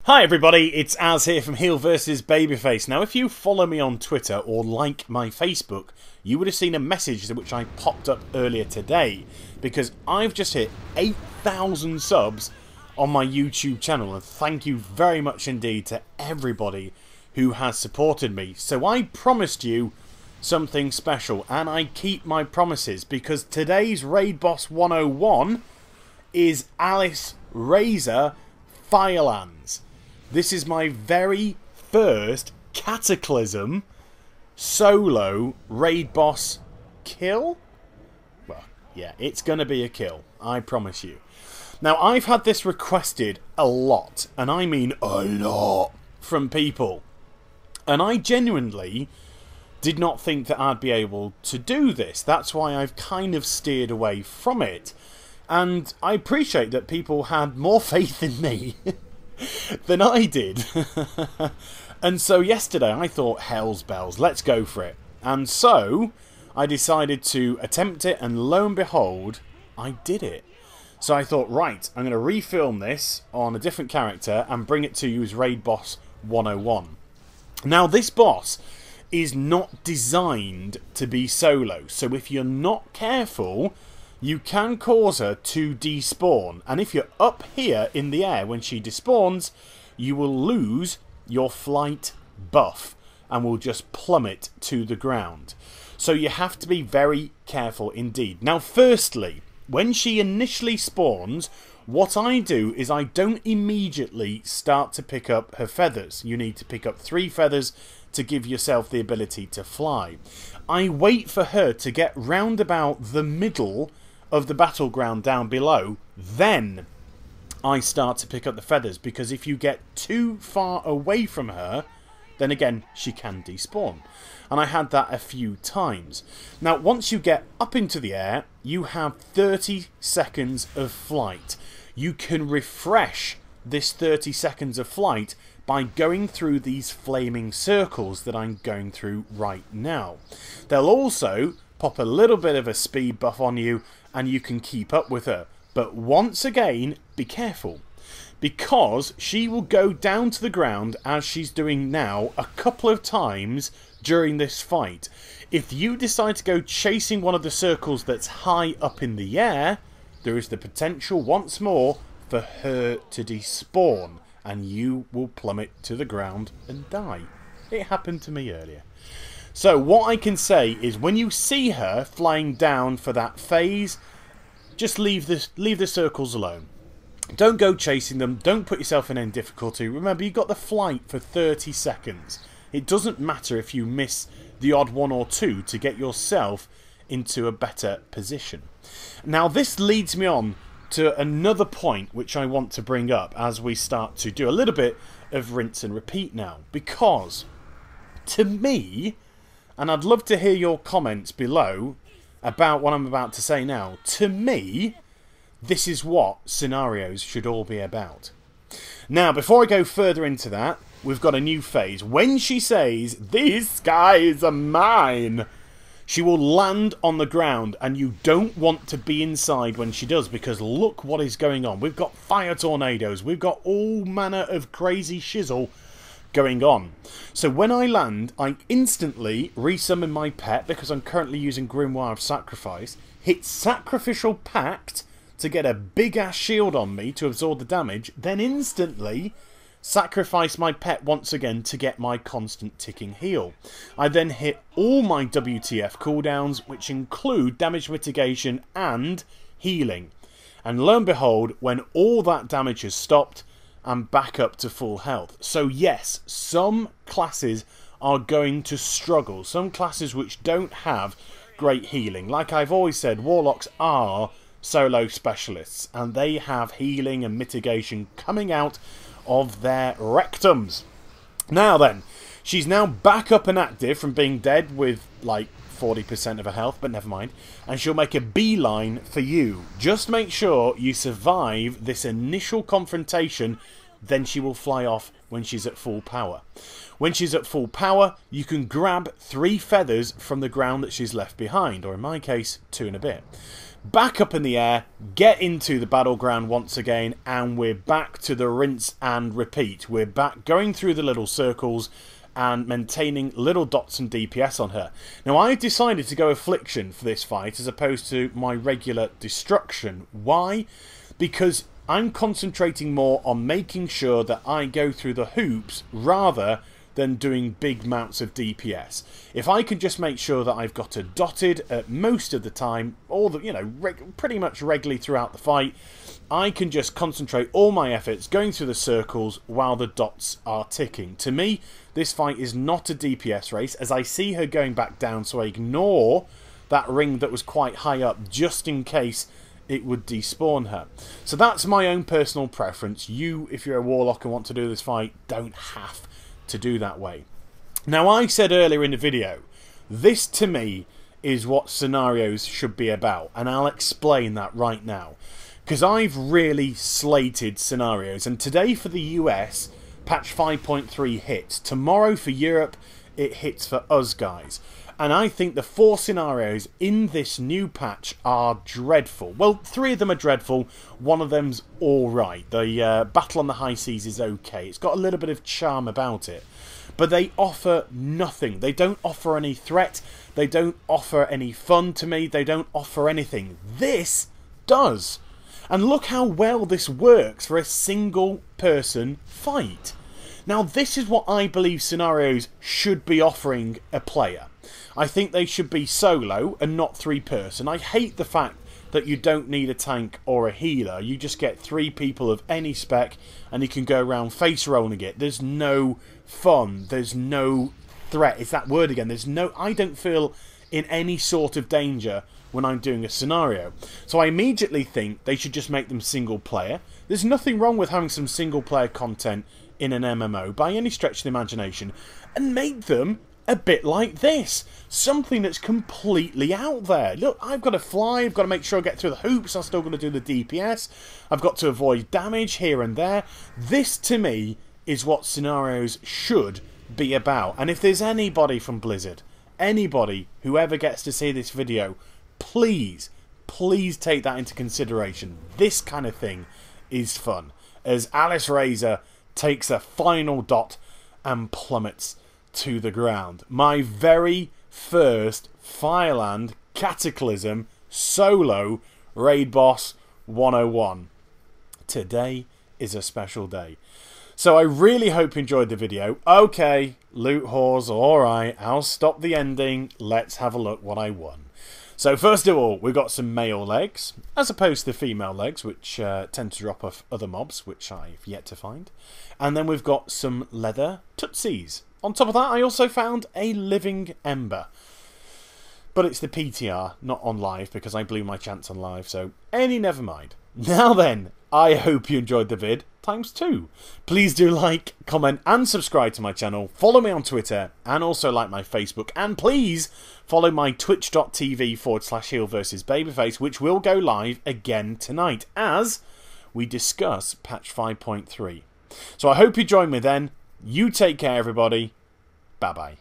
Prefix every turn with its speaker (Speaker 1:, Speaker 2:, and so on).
Speaker 1: Hi everybody, it's Az here from Heel vs Babyface. Now if you follow me on Twitter or like my Facebook, you would have seen a message which I popped up earlier today, because I've just hit 8,000 subs on my YouTube channel, and thank you very much indeed to everybody who has supported me. So I promised you something special, and I keep my promises, because today's Raid Boss 101 is Alysrazor Firelands. This is my very first Cataclysm solo raid boss kill. Well, yeah, it's going to be a kill, I promise you. Now, I've had this requested a lot, and I mean a lot, from people. And I genuinely did not think that I'd be able to do this. That's why I've kind of steered away from it. And I appreciate that people had more faith in me than I did. And so yesterday I thought, hell's bells, let's go for it. And so I decided to attempt it, and lo and behold, I did it. So I thought, right, I'm going to refilm this on a different character and bring it to you as Raid Boss 101. Now, this boss is not designed to be solo, so if you're not careful, you can cause her to despawn, and if you're up here in the air when she despawns, you will lose your flight buff and will just plummet to the ground. So you have to be very careful indeed. Now, firstly, when she initially spawns, what I do is I don't immediately start to pick up her feathers. You need to pick up 3 feathers to give yourself the ability to fly. I wait for her to get round about the middle of the battleground down below, then I start to pick up the feathers, because if you get too far away from her, then again she can despawn. And I had that a few times. Now, once you get up into the air, you have 30 seconds of flight. You can refresh this 30 seconds of flight by going through these flaming circles that I'm going through right now. They'll also pop a little bit of a speed buff on you, and you can keep up with her. But once again, be careful, because she will go down to the ground, as she's doing now, a couple of times during this fight. If you decide to go chasing one of the circles that's high up in the air, there is the potential once more for her to despawn, and you will plummet to the ground and die. It happened to me earlier. So what I can say is, when you see her flying down for that phase, just leave the circles alone. Don't go chasing them. Don't put yourself in any difficulty. Remember, you've got the flight for 30 seconds. It doesn't matter if you miss the odd 1 or 2 to get yourself into a better position. Now, this leads me on to another point which I want to bring up as we start to do a little bit of rinse and repeat now. Because, to me, and I'd love to hear your comments below about what I'm about to say now, to me, this is what scenarios should all be about. Now, before I go further into that, we've got a new phase. When she says, "These skies are mine," she will land on the ground, and you don't want to be inside when she does, because look what is going on. We've got fire tornadoes. We've got all manner of crazy shizzle going on. So when I land, I instantly resummon my pet, because I'm currently using Grimoire of Sacrifice, hit Sacrificial Pact to get a big ass shield on me to absorb the damage, then instantly sacrifice my pet once again to get my constant ticking heal. I then hit all my WTF cooldowns, which include damage mitigation and healing. And lo and behold, when all that damage has stopped, I'm back up to full health. So yes, some classes are going to struggle. Some classes which don't have great healing. Like I've always said, Warlocks are solo specialists, and they have healing and mitigation coming out of their rectums. Now then, she's now back up and active from being dead with like 40% of her health, but never mind. And she'll make a beeline for you. Just make sure you survive this initial confrontation then she will fly off when she's at full power. When she's at full power, you can grab 3 feathers from the ground that she's left behind, or in my case, 2 and a bit. Back up in the air, get into the battleground once again, and we're back to the rinse and repeat. We're back going through the little circles and maintaining little dots and DPS on her. Now, I decided to go Affliction for this fight as opposed to my regular Destruction. Why? Because I'm concentrating more on making sure that I go through the hoops rather than doing big amounts of DPS. If I can just make sure that I've got her dotted at most of the time, or the, pretty much regularly throughout the fight, I can just concentrate all my efforts going through the circles while the dots are ticking. To me, this fight is not a DPS race, as I see her going back down, so I ignore that ring that was quite high up just in case it would despawn her. So that's my own personal preference. You, if you're a warlock and want to do this fight, don't have to do that way. Now, I said earlier in the video, this to me is what scenarios should be about, and I'll explain that right now, because I've really slated scenarios, and today for the US, patch 5.3 hits. Tomorrow for Europe, it hits for us guys. And I think the 4 scenarios in this new patch are dreadful. Well, 3 of them are dreadful. One of them's alright. The Battle on the High Seas is okay. It's got a little bit of charm about it. But they offer nothing. They don't offer any threat. They don't offer any fun to me. They don't offer anything. This does. And look how well this works for a single person fight. Now, this is what I believe scenarios should be offering a player. I think they should be solo and not 3-person. I hate the fact that you don't need a tank or a healer. You just get 3 people of any spec and you can go around face rolling it. There's no fun. There's no threat. It's that word again. I don't feel in any sort of danger when I'm doing a scenario. So I immediately think they should just make them single player. There's nothing wrong with having some single player content in an MMO by any stretch of the imagination, and make them a bit like this. Something that's completely out there. Look, I've got to fly, I've got to make sure I get through the hoops, I'm still going to do the DPS, I've got to avoid damage here and there. This, to me, is what scenarios should be about. And if there's anybody from Blizzard, anybody who ever gets to see this video, please, please take that into consideration. This kind of thing is fun. As Alysrazor takes a final dot and plummets to the ground. My very first Fireland Cataclysm solo Raid Boss 101. Today is a special day. So I really hope you enjoyed the video. Okay, loot whores, alright, I'll stop the ending. Let's have a look what I won. So first of all, we've got some male legs, as opposed to female legs, which tend to drop off other mobs, which I've yet to find. And then we've got some leather tootsies. On top of that, I also found a living ember. But it's the PTR, not on live, because I blew my chance on live, so never mind. Now then, I hope you enjoyed the vid, ×2. Please do like, comment and subscribe to my channel, follow me on Twitter, and also like my Facebook, and please follow my twitch.tv/heel versus babyface, which will go live again tonight, as we discuss patch 5.3. So I hope you join me then. You take care, everybody. Bye-bye.